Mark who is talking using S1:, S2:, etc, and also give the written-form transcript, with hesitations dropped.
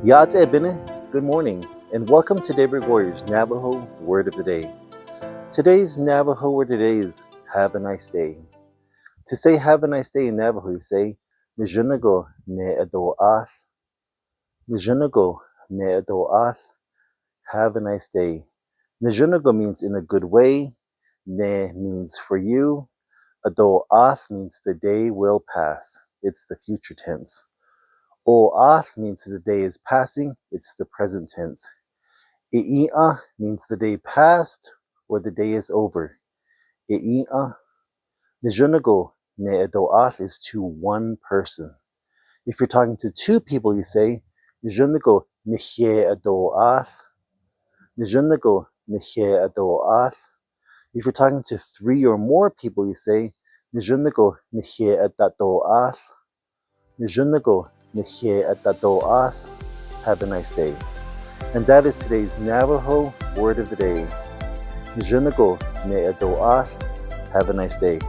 S1: Yate Bine, good morning, and welcome to Daybreak Warriors Navajo Word of the Day. Today's Navajo word today is have a nice day. To say have a nice day in Navajo, you say Nizhónígo ne adoo'ááł. Nizhónígo ne adoo'ááł. Have a nice day. Nizhónígo means in a good way. Ne means for you. Adoo'ááł means the day will pass. It's the future tense. O'ááł means the day is passing. It's the present tense. Adoo'ááł means the day passed or the day is over. Adoo'ááł. Nizhónígo ne adoo'ááł is to one person. If you're talking to two people, you say Nizhónígo nihé adoo'ááł. Nizhónígo nihé adoo'ááł. If you're talking to three or more people, you say Nizhónígo nihé adoo'ááł. Nizhónígo nihé adoo'ááł. Have a nice day. And that is today's Navajo word of the day. Nizhónígo ne adoo'ááł. Have a nice day.